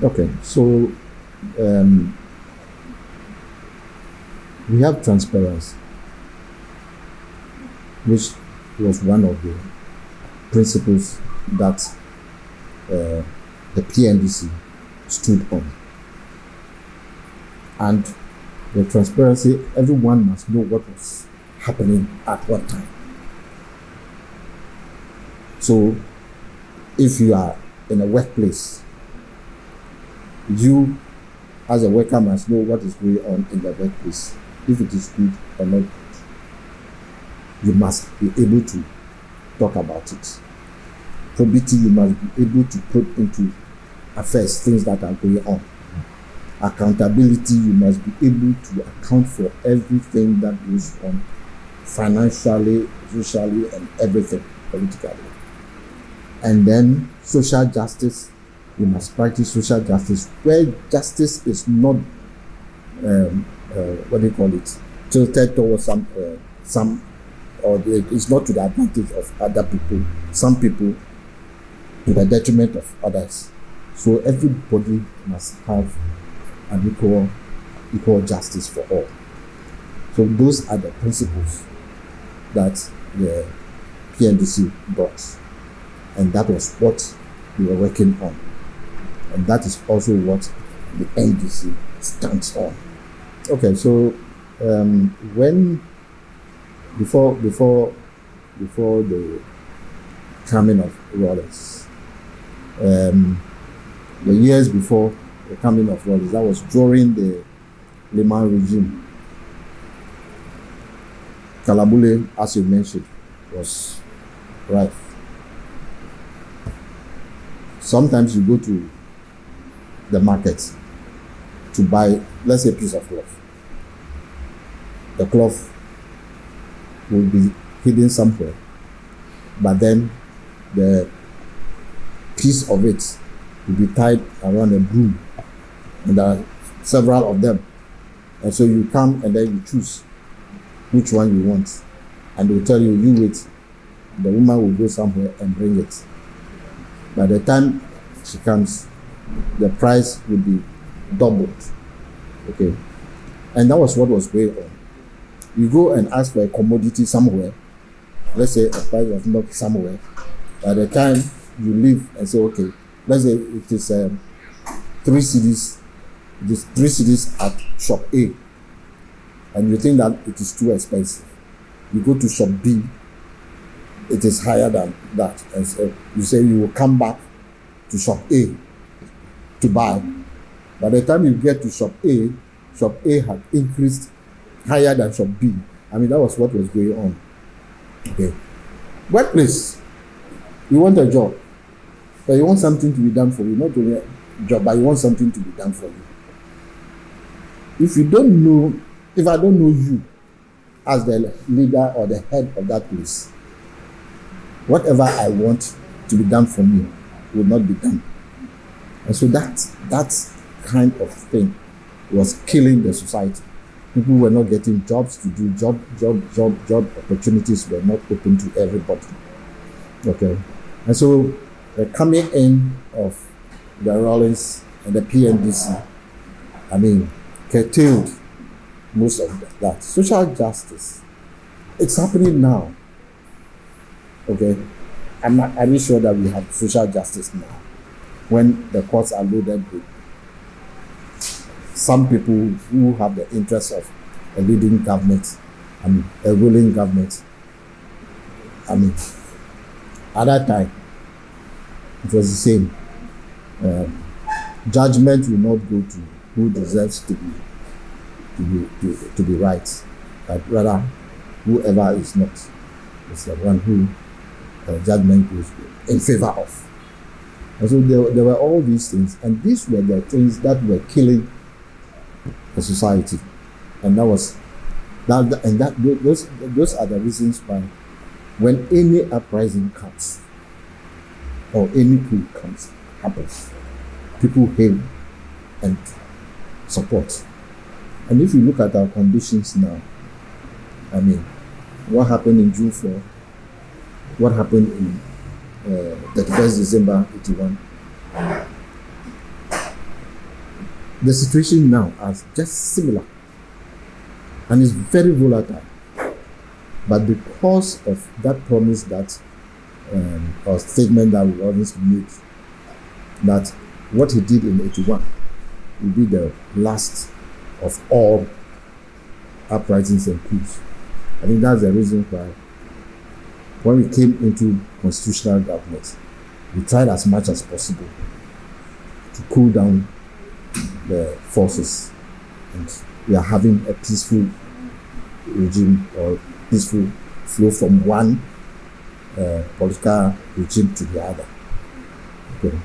Okay, so we have transparency, which was one of the principles that the PNDC stood on. And the transparency, everyone must know what was happening at what time. So if you are in a workplace, you as a worker must know what is going on in the workplace. If it is good or not good, you must be able to talk about it. Probity, you must be able to put into affairs things that are going on. Accountability, you must be able to account for everything that goes on financially, socially, and everything politically. And then social justice, you must practice social justice where justice is not tilted towards some or it's not to the advantage of other people, some people to the detriment of others. So everybody must have an equal justice for all. So those are the principles that the PNDC brought, and that was what we were working on, and that is also what the NDC stands on. Okay, so before the coming of Rawlings, the years before the coming of Rawlings, that was during the Liman regime. Kalabule, as you mentioned, was rife. Sometimes you go to the market to buy, let's say, a piece of cloth. The cloth will be hidden somewhere, but then the piece of it will be tied around a broom, and there are several of them. And so you come and then you choose which one you want, and they'll tell you, you wait. The woman will go somewhere and bring it. By the time she comes, the price will be doubled. Okay, and that was what was going on. You go and ask for a commodity somewhere, let's say a price of milk somewhere. By the time you leave and say, okay, let's say it is 3 cedis, it is 3 cedis at shop A, and you think that it is too expensive. You go to shop B, it is higher than that, and so you say you will come back to shop A to buy. By the time you get to shop A had increased higher than shop B. I mean, that was what was going on. Okay. Workplace, you want a job, but you want something to be done for you, not only a job, but you want something to be done for you. If I don't know you as the leader or the head of that place, whatever I want to be done for me will not be done. And so that kind of thing was killing the society. People were not getting jobs to do. Job opportunities were not open to everybody. Okay. And so the coming in of the Rawlings and the PNDC, I mean, curtailed most of that. Social justice, it's happening now. Okay. I'm not sure that we have social justice now, when the courts are loaded with some people who have the interest of a leading government and a ruling government. I mean, at that time, it was the same. Judgment will not go to who deserves to be right, but rather whoever is not is the one who judgment goes in favor of. And so there were all these things, and these were the things that were killing the society. And those are the reasons why, when any uprising comes or any coup happens, people hail and support. And if you look at our conditions now, I mean, what happened in June 4, what happened in 31st December 81, the situation now is just similar and it's very volatile. But because of that promise that or statement that we always made, that what he did in 81 will be the last of all uprisings and coups. I think that's the reason why when we came into constitutional government, we tried as much as possible to cool down the forces, and we are having a peaceful regime or peaceful flow from one political regime to the other. Okay.